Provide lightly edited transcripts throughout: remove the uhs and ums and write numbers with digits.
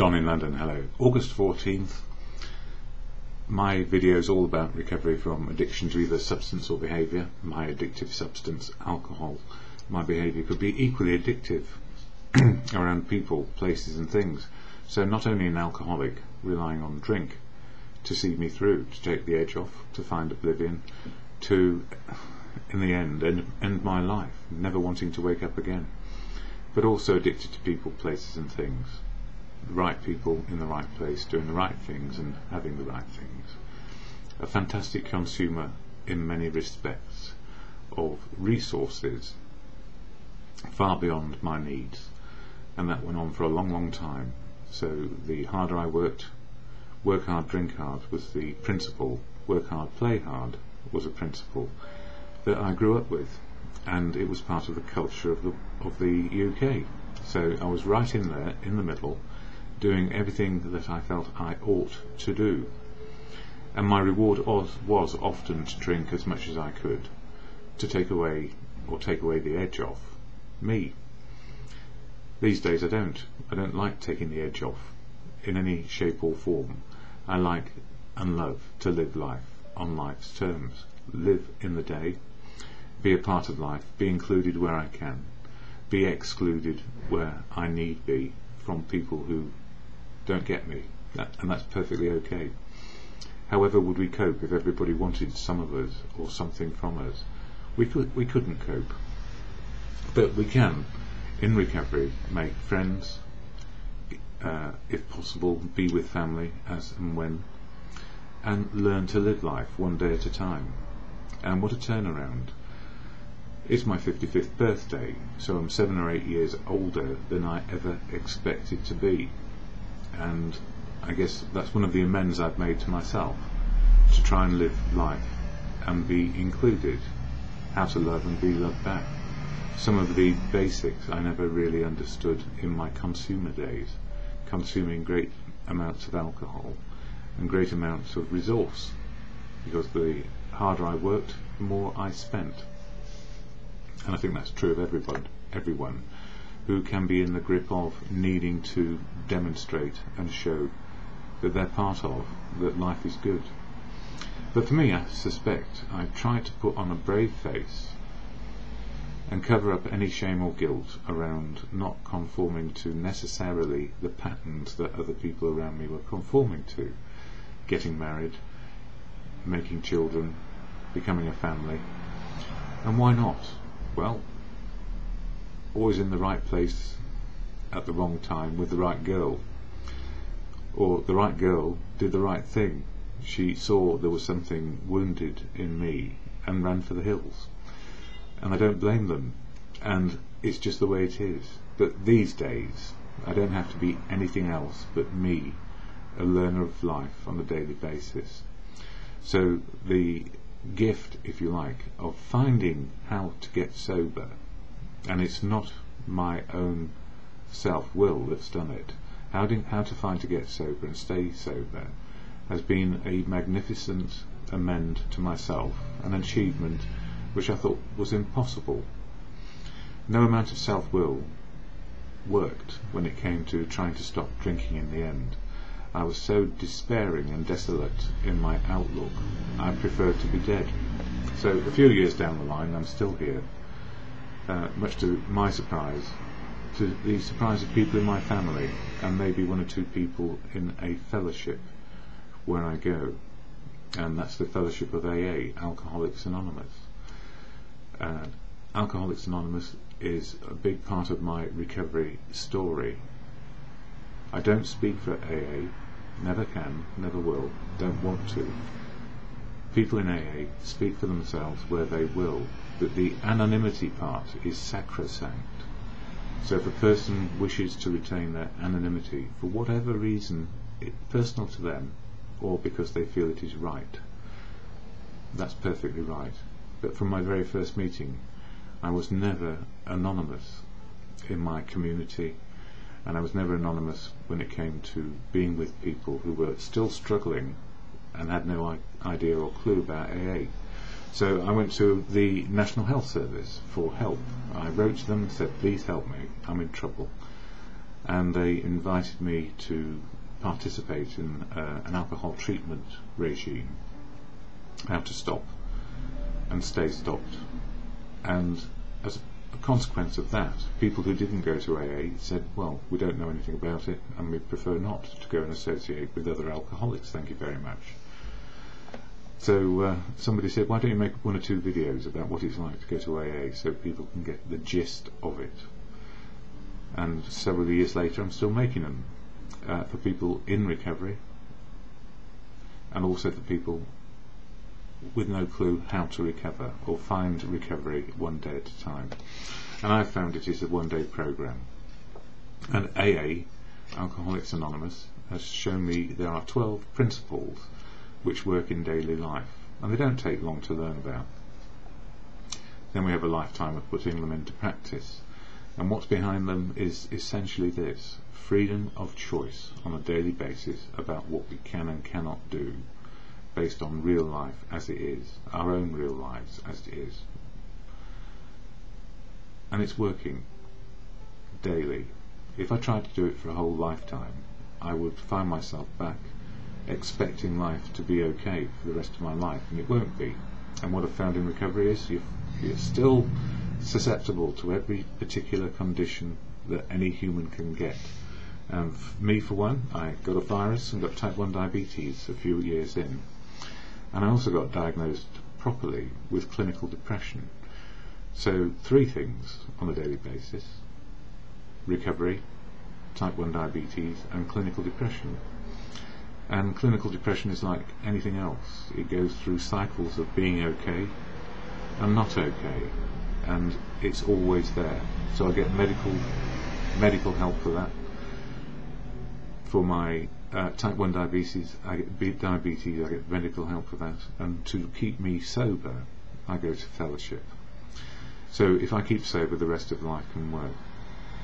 Don in London, hello. August 14th. My video is all about recovery from addiction to either substance or behaviour. My addictive substance, alcohol. My behaviour could be equally addictive around people, places and things. So not only an alcoholic relying on drink to see me through, to take the edge off, to find oblivion, to, in the end my life, never wanting to wake up again. But also addicted to people, places and things. The right people in the right place, doing the right things and having the right things. A fantastic consumer in many respects of resources far beyond my needs, and that went on for a long time. So the harder I worked, work hard, drink hard was the principle, work hard, play hard was a principle that I grew up with, and it was part of the culture of the UK. So I was right in there, in the middle, doing everything that I felt I ought to do. And my reward was often to drink as much as I could, to take away the edge off me. These days I don't like taking the edge off in any shape or form. I like and love to live life on life's terms. Live in the day, be a part of life, be included where I can, be excluded where I need be from people who don't get me, and that's perfectly okay. However would we cope if everybody wanted some of us or something from us? We couldn't cope. But we can, in recovery, make friends, if possible, be with family as and when, and learn to live life one day at a time. And what a turnaround. It's my 55th birthday, so I'm 7 or 8 years older than I ever expected to be. And I guess that's one of the amends I've made to myself, to try and live life and be included, how to love and be loved back. Some of the basics I never really understood in my consumer days, consuming great amounts of alcohol and great amounts of resource, because the harder I worked, the more I spent. And I think that's true of everyone who can be in the grip of needing to demonstrate and show that they're part of, that life is good. But for me, I suspect I tried to put on a brave face and cover up any shame or guilt around not conforming to necessarily the patterns that other people around me were conforming to. Getting married, making children, becoming a family. And why not? Well, always in the right place at the wrong time with the right girl. Or the right girl did the right thing. She saw there was something wounded in me and ran for the hills. And I don't blame them. And it's just the way it is. But these days, I don't have to be anything else but me, a learner of life on a daily basis. So the gift, if you like, of finding how to get sober, and it's not my own self-will that's done it, how to find to get sober and stay sober, has been a magnificent amend to myself, an achievement which I thought was impossible. No amount of self-will worked when it came to trying to stop drinking in the end. I was so despairing and desolate in my outlook, I preferred to be dead. So a few years down the line, I'm still here, much to my surprise, to the surprise of people in my family, and maybe one or two people in a fellowship where I go, and that's the fellowship of AA, Alcoholics Anonymous. Alcoholics Anonymous is a big part of my recovery story. I don't speak for AA, never can, never will, don't want to. People in AA speak for themselves where they will, but the anonymity part is sacrosanct. So if a person wishes to retain their anonymity for whatever reason, personal to them, or because they feel it is right, that's perfectly right. But from my very first meeting, I was never anonymous in my community, and I was never anonymous when it came to being with people who were still struggling and had no idea or clue about AA. So I went to the National Health Service for help. I wrote to them and said, please help me, I'm in trouble. and they invited me to participate in an alcohol treatment regime, how to stop and stay stopped. And as a consequence of that, people who didn't go to AA said, well, we don't know anything about it and we prefer not to go and associate with other alcoholics, thank you very much. So somebody said, why don't you make 1 or 2 videos about what it's like to go to AA so people can get the gist of it. And several years later I'm still making them for people in recovery, and also for people with no clue how to recover or find recovery one day at a time. And I've found it is a one-day program. And AA, Alcoholics Anonymous, has shown me there are 12 principles which work in daily life, and they don't take long to learn about. Then we have a lifetime of putting them into practice, and what's behind them is essentially this: freedom of choice on a daily basis about what we can and cannot do, based on real life as it is, our own real lives as it is. And it's working daily. If I tried to do it for a whole lifetime, I would find myself back expecting life to be okay for the rest of my life, and it won't be. And what I've found in recovery is you're still susceptible to every particular condition that any human can get. And me, for one, I got a virus and got type 1 diabetes a few years in, and I also got diagnosed properly with clinical depression. So 3 things on a daily basis: recovery, type 1 diabetes, and clinical depression. And clinical depression is like anything else. It goes through cycles of being okay and not okay, and it's always there. So I get medical help for that. For my type 1 diabetes, I get medical help for that. And to keep me sober, I go to fellowship. So if I keep sober, the rest of life can work.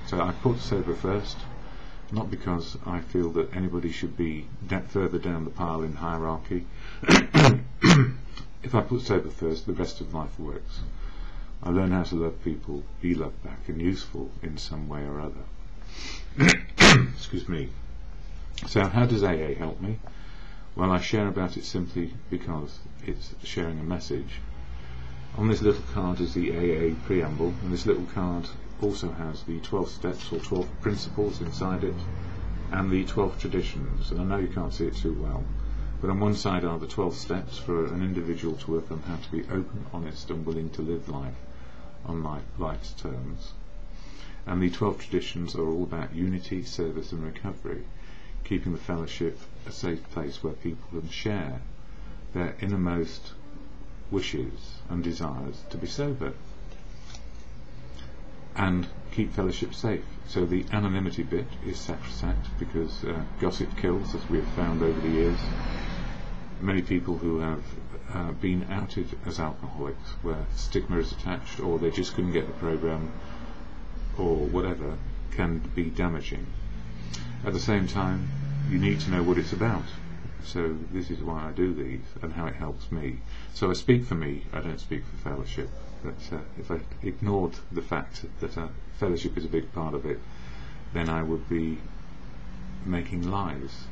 So I put sober first, not because I feel that anybody should be further down the pile in hierarchy. If I put sober first, the rest of life works. I learn how to love people, be loved back, and useful in some way or other. Excuse me. So how does AA help me? Well, I share about it simply because it's sharing a message. On this little card is the AA preamble, and this little card also has the 12 steps or 12 principles inside it, and the 12 traditions. And I know you can't see it too well, but on one side are the 12 steps for an individual to work on how to be open, honest, and willing to live life on life's terms. And the 12 traditions are all about unity, service, and recovery, keeping the fellowship a safe place where people can share their innermost wishes and desires to be sober, and keep fellowship safe. So the anonymity bit is sacrosanct, because gossip kills, as we have found over the years. Many people who have been outed as alcoholics, where stigma is attached, or they just couldn't get the program, or whatever, can be damaging. At the same time, you need to know what it's about. So this is why I do these, and how it helps me. So I speak for me, I don't speak for fellowship. But if I ignored the fact that fellowship is a big part of it, then I would be making lies.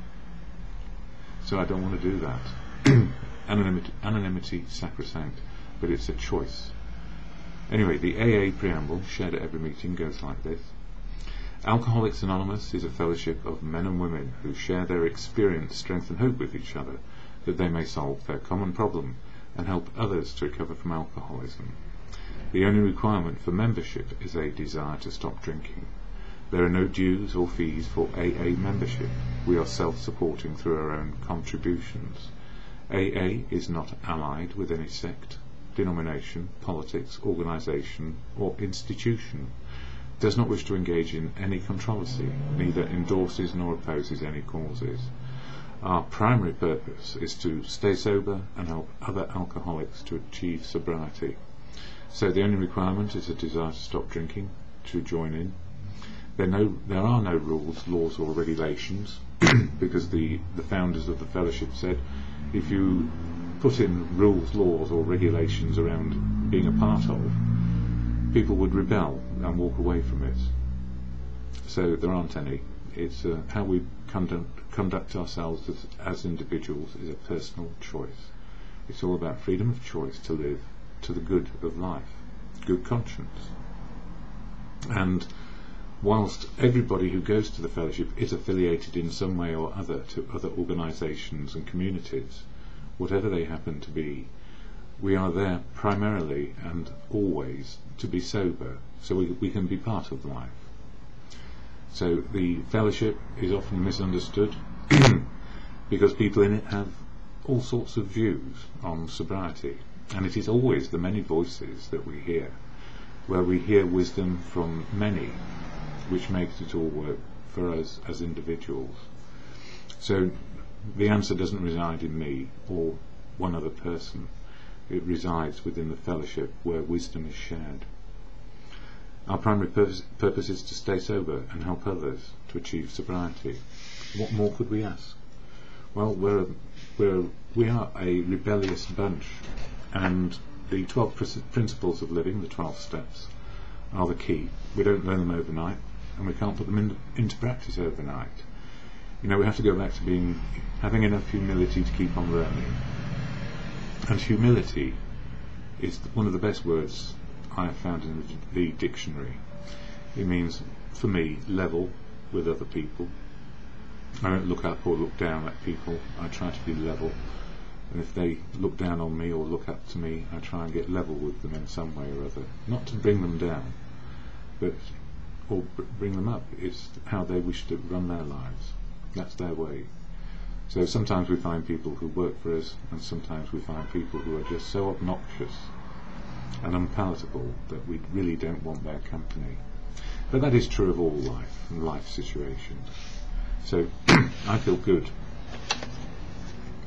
So I don't want to do that. Anonymity, sacrosanct, but it's a choice. Anyway, the AA preamble, shared at every meeting, goes like this. Alcoholics Anonymous is a fellowship of men and women who share their experience, strength and hope with each other, that they may solve their common problem and help others to recover from alcoholism. The only requirement for membership is a desire to stop drinking. There are no dues or fees for AA membership. We are self-supporting through our own contributions. AA is not allied with any sect, denomination, politics, organisation or institution. Does not wish to engage in any controversy, neither endorses nor opposes any causes. Our primary purpose is to stay sober and help other alcoholics to achieve sobriety. So the only requirement is a desire to stop drinking, to join in. There are no rules, laws or regulations, because the founders of the fellowship said if you put in rules, laws or regulations around being a part of, people would rebel and walk away from it. So there aren't any. It's how we conduct ourselves as individuals is a personal choice. It's all about freedom of choice to live to the good of life, good conscience. And whilst everybody who goes to the fellowship is affiliated in some way or other to other organisations and communities, whatever they happen to be, we are there primarily and always to be sober, so we can be part of life. So the fellowship is often misunderstood because people in it have all sorts of views on sobriety, and it is always the many voices that we hear, where we hear wisdom from many, which makes it all work for us as individuals. So the answer doesn't reside in me or one other person. It resides within the fellowship where wisdom is shared. Our primary purpose is to stay sober and help others to achieve sobriety. What more could we ask? Well, we are a rebellious bunch, and the 12 principles of living, the 12 steps, are the key. We don't learn them overnight, and we can't put them into practice overnight. We have to go back to having enough humility to keep on learning. And humility is one of the best words I have found in the dictionary. It means, for me, level with other people. I don't look up or look down at people. I try to be level. And if they look down on me or look up to me, I try and get level with them in some way or other. Not to bring them down, or bring them up. It's how they wish to run their lives. That's their way. So sometimes we find people who work for us, and sometimes we find people who are just so obnoxious and unpalatable that we really don't want their company. But that is true of all life and life situations. So I feel good.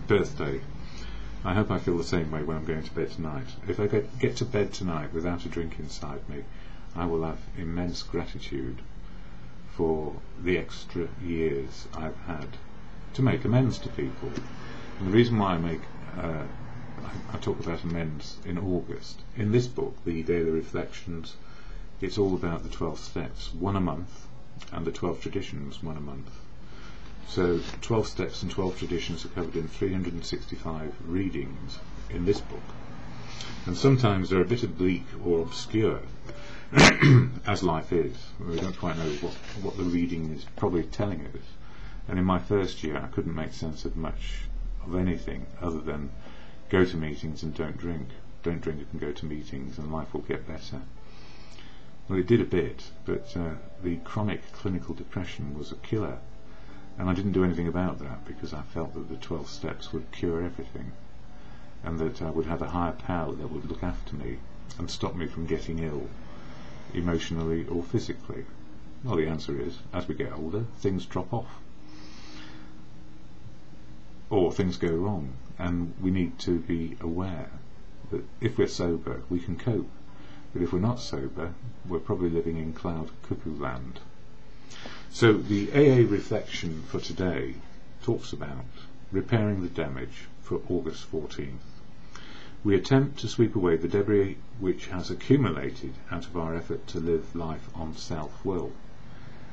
Birthday. I hope I feel the same way when I'm going to bed tonight. If I get to bed tonight without a drink inside me, I will have immense gratitude for the extra years I've had to make amends to people. And the reason why I talk about amends in August, in this book, the Daily Reflections, it's all about the 12 steps, one a month, and the 12 traditions, one a month. So 12 steps and 12 traditions are covered in 365 readings in this book. And sometimes they're a bit oblique or obscure, as life is. We don't quite know what the reading is probably telling us. And in my first year I couldn't make sense of much of anything other than go to meetings and don't drink. Don't drink and go to meetings and life will get better. Well, it did a bit, but the chronic clinical depression was a killer. And I didn't do anything about that because I felt that the 12 steps would cure everything, and that I would have a higher power that would look after me and stop me from getting ill, emotionally or physically. Well, the answer is, as we get older, things drop off. Or things go wrong, and we need to be aware that if we're sober, we can cope. But if we're not sober, we're probably living in cloud cuckoo land. So the AA reflection for today talks about repairing the damage for August 14th. We attempt to sweep away the debris which has accumulated out of our effort to live life on self-will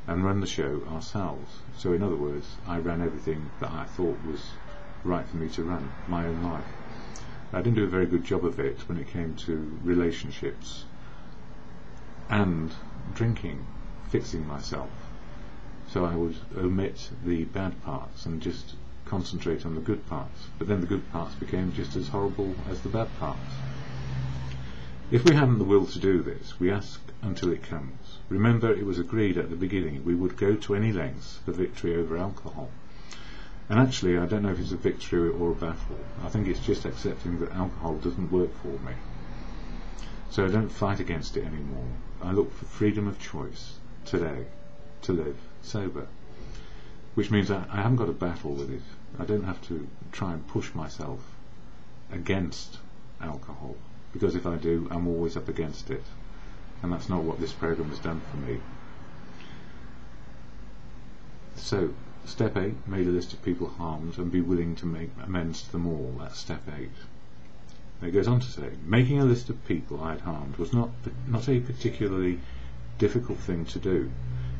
and run the show ourselves. So in other words, I ran everything that I thought was right for me to run, my own life. I didn't do a very good job of it when it came to relationships and drinking, fixing myself. So I would omit the bad parts and just concentrate on the good parts. But then the good parts became just as horrible as the bad parts. If we haven't the will to do this, we ask until it comes. Remember, it was agreed at the beginning we would go to any lengths for victory over alcohol. And actually, I don't know if it's a victory or a battle. I think it's just accepting that alcohol doesn't work for me. So I don't fight against it anymore. I look for freedom of choice today to live sober, which means I haven't got a battle with it. I don't have to try and push myself against alcohol, because if I do, I'm always up against it, and that's not what this program has done for me. So step 8, made a list of people harmed and be willing to make amends to them all. That's step 8. And it goes on to say, making a list of people I had harmed was not a particularly difficult thing to do.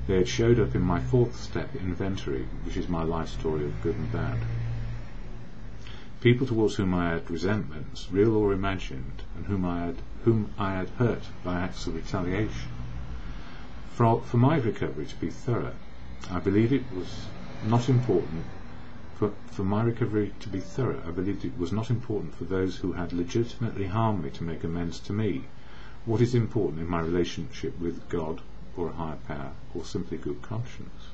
They had showed up in my 4th step inventory, which is my life story of good and bad. People towards whom I had resentments, real or imagined, and whom I had hurt by acts of retaliation. For my recovery to be thorough, I believe it was not important. For my recovery to be thorough, I believed it was not important for those who had legitimately harmed me to make amends to me. What is important in my relationship with God, or a higher power, or simply good conscience,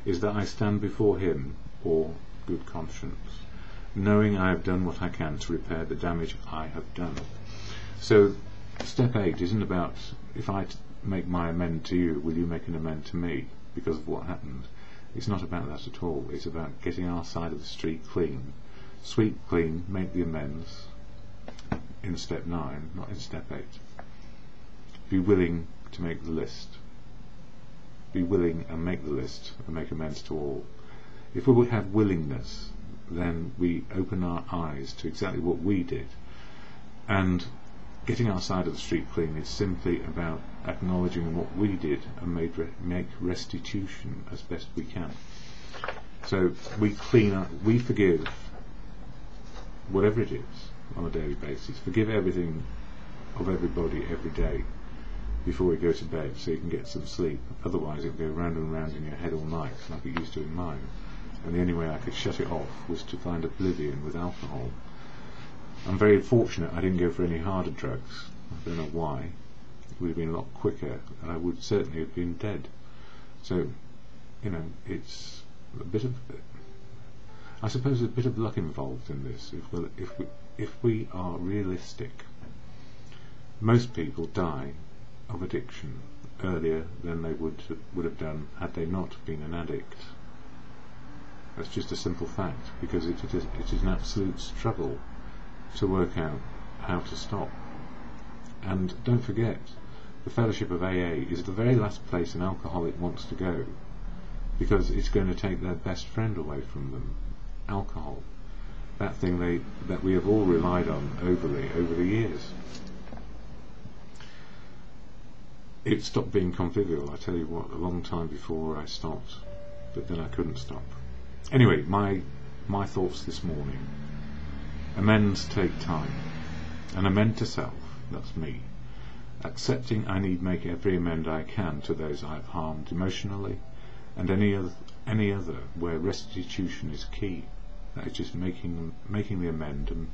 is that I stand before Him, or good conscience, knowing I have done what I can to repair the damage I have done. So, step 8 isn't about, if I make my amend to you, will you make an amend to me because of what happened? It's not about that at all. It's about getting our side of the street clean. Sweep clean, make the amends in step 9, not in step 8. Be willing to make the list. Be willing and make the list and make amends to all. If we have willingness, then we open our eyes to exactly what we did. And getting our side of the street clean is simply about acknowledging what we did and make restitution as best we can. So we clean up, we forgive whatever it is on a daily basis. Forgive everything of everybody every day before we go to bed, so you can get some sleep. Otherwise it'll go round and round in your head all night, like it used to in mine. And the only way I could shut it off was to find oblivion with alcohol. I'm very fortunate I didn't go for any harder drugs. I don't know why. It would have been a lot quicker, and I would certainly have been dead. So, it's a bit of, I suppose, a bit of luck involved in this. If we are realistic, most people die of addiction earlier than they would have done had they not been an addict. That's just a simple fact, because it is an absolute struggle to work out how to stop. And don't forget, the fellowship of AA is the very last place an alcoholic wants to go, because it's going to take their best friend away from them, alcohol, that thing that we have all relied on overly over the years. It stopped being convivial, I tell you what, a long time before I stopped, but then I couldn't stop. Anyway, my thoughts this morning. Amends take time. An amend to self, that's me. Accepting I need make every amend I can to those I have harmed emotionally, and any other where restitution is key. That is just making the amend and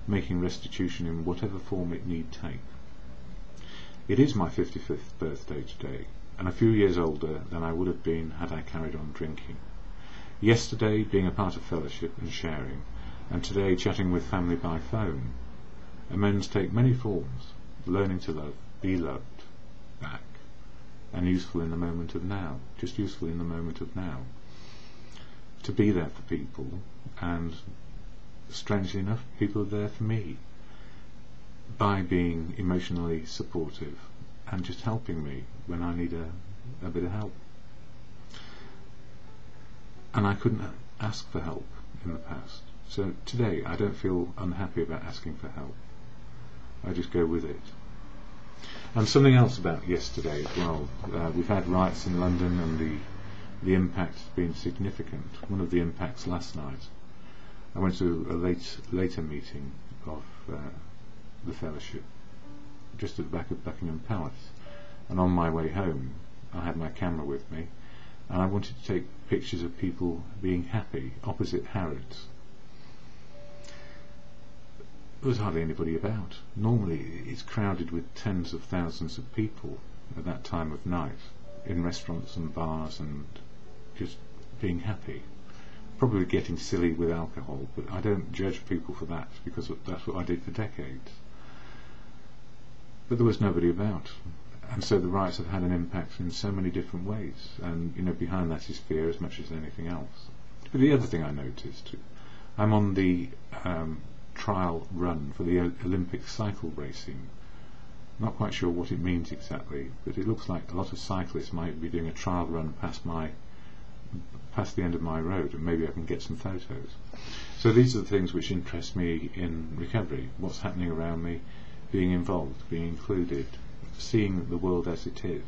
making restitution in whatever form it need take. It is my 55th birthday today, and a few years older than I would have been had I carried on drinking. Yesterday being a part of fellowship and sharing, and today chatting with family by phone. Amends take many forms: learning to love, be loved back, and useful in the moment of now, just useful in the moment of now. To be there for people, and strangely enough, people are there for me, by being emotionally supportive and just helping me when I need a bit of help. And I couldn't ask for help in the past. So today I don't feel unhappy about asking for help. I just go with it. And something else about yesterday as well. We've had riots in London, and the impact has been significant. One of the impacts last night, I went to a later meeting of the fellowship just at the back of Buckingham Palace, and on my way home I had my camera with me, and I wanted to take pictures of people being happy opposite Harrods. There was hardly anybody about. Normally it's crowded with tens of thousands of people at that time of night, in restaurants and bars, and just being happy. Probably getting silly with alcohol, but I don't judge people for that, because that's what I did for decades. But there was nobody about, and so the riots have had an impact in so many different ways, and behind that is fear as much as anything else. But the other thing I noticed, I'm on the trial run for the Olympic cycle racing. Not quite sure what it means exactly, but it looks like a lot of cyclists might be doing a trial run past the end of my road, and maybe I can get some photos. So these are the things which interest me in recovery: what's happening around me, being involved, being included, seeing the world as it is,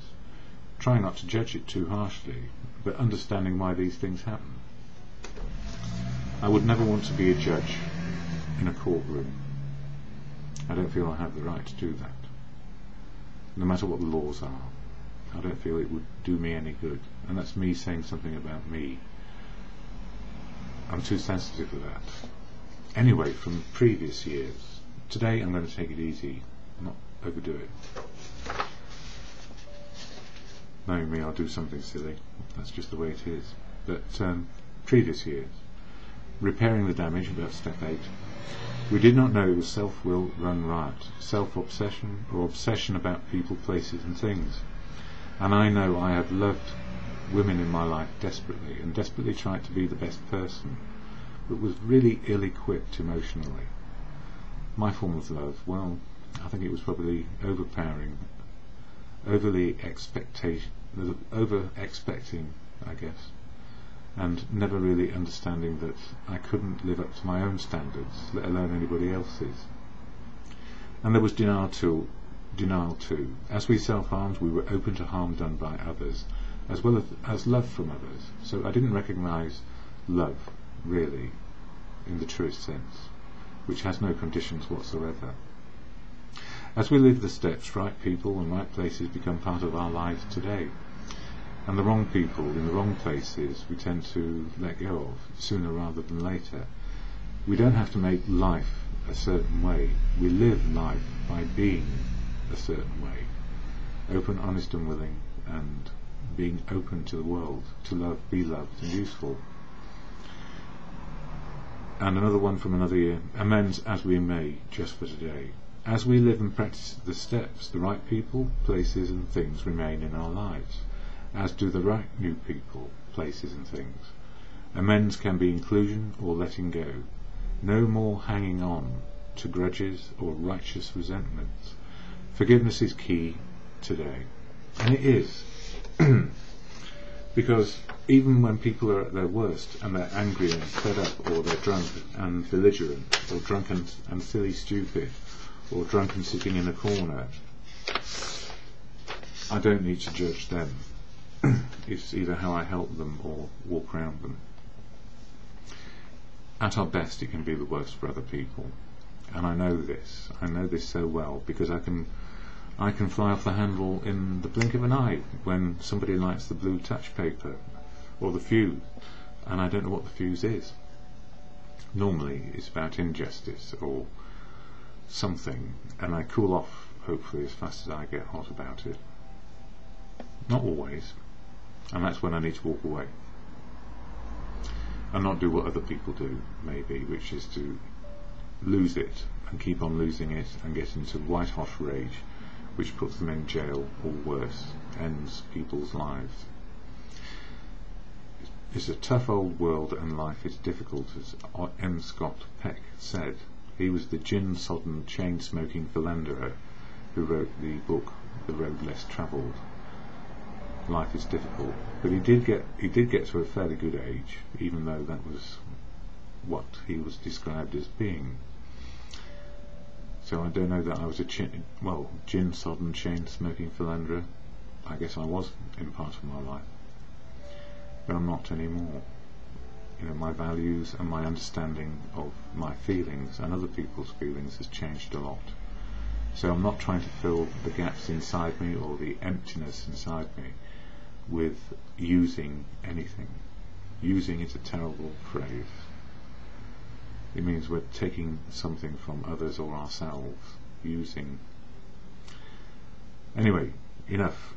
trying not to judge it too harshly, but understanding why these things happen. I would never want to be a judge in a courtroom. I don't feel I have the right to do that. No matter what the laws are, I don't feel it would do me any good. And that's me saying something about me. I'm too sensitive for that. Anyway, from previous years, today I'm going to take it easy, not overdo it. Knowing me, I'll do something silly. That's just the way it is. But previous years, repairing the damage, about step 8, we did not know it was self-will run riot, self-obsession, or obsession about people, places and things. And I know I have loved women in my life desperately, and desperately tried to be the best person, but was really ill-equipped emotionally. My form of love, well, I think it was probably overpowering, over-expecting, I guess, and never really understanding that I couldn't live up to my own standards, let alone anybody else's. And there was denial too. As we self-harmed, we were open to harm done by others, as well as love from others. So I didn't recognise love, really, in the truest sense, which has no conditions whatsoever. As we live the steps, right people and right places become part of our lives today. And the wrong people in the wrong places we tend to let go of sooner rather than later. We don't have to make life a certain way. We live life by being a certain way. Open, honest and willing, and being open to the world, to love, be loved and useful. And another one from another year. Amends as we may, just for today. As we live and practice the steps, the right people, places and things remain in our lives, as do the right new people, places and things. Amends can be inclusion or letting go. No more hanging on to grudges or righteous resentments. Forgiveness is key today. And it is. Because even when people are at their worst and they're angry and fed up, or they're drunk and belligerent, or drunk and silly stupid, or drunk and sitting in a corner, I don't need to judge them. It's either how I help them or walk around them. At our best, it can be the worst for other people, and I know this. I know this so well because I can fly off the handle in the blink of an eye when somebody lights the blue touch paper or the fuse, and I don't know what the fuse is. Normally, it's about injustice or something, and I cool off, hopefully, as fast as I get hot about it. Not always, and that's when I need to walk away and not do what other people do, maybe, which is to lose it and keep on losing it and get into white hot rage, which puts them in jail or worse, ends people's lives. It's a tough old world and life is difficult, as M. Scott Peck said. He was the gin-sodden, chain-smoking philanderer who wrote the book The Road Less Travelled. Life is difficult, but he did get to a fairly good age, even though that was what he was described as being. So I don't know that I was a gin-sodden, chain-smoking philanderer. I guess I was in part of my life, but I'm not anymore. You know, my values and my understanding of my feelings and other people's feelings has changed a lot. So I'm not trying to fill the gaps inside me or the emptiness inside me with using anything. Using is a terrible phrase. It means we're taking something from others or ourselves. Using. Anyway, enough.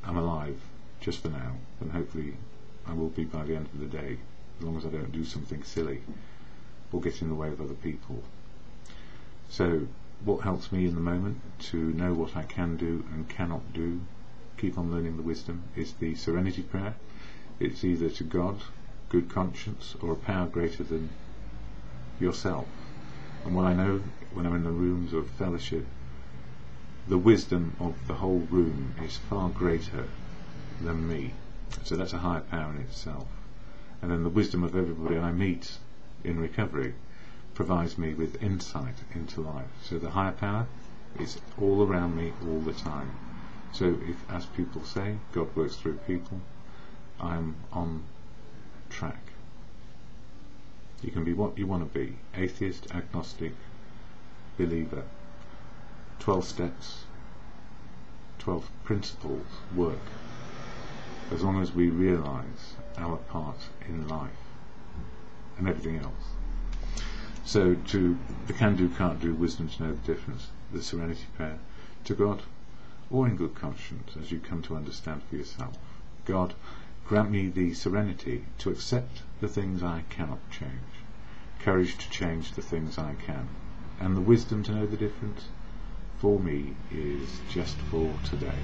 I'm alive, just for now, and hopefully I will be by the end of the day, as long as I don't do something silly or get in the way of other people. So, what helps me in the moment to know what I can do and cannot do, keep on learning the wisdom, is the serenity prayer. It's either to God, good conscience, or a power greater than yourself. And what I know when I'm in the rooms of fellowship, the wisdom of the whole room is far greater than me. So that's a higher power in itself. And then the wisdom of everybody I meet in recovery provides me with insight into life. So the higher power is all around me all the time. So if, as people say, God works through people, I'm on track. You can be what you want to be: atheist, agnostic, believer. 12 steps, 12 principles work, as long as we realise our part in life and everything else. So to the can-do, can't-do, wisdom to know the difference, the serenity prayer, to God, or in good conscience as you come to understand for yourself: God, grant me the serenity to accept the things I cannot change, courage to change the things I can, and the wisdom to know the difference for me is just for today.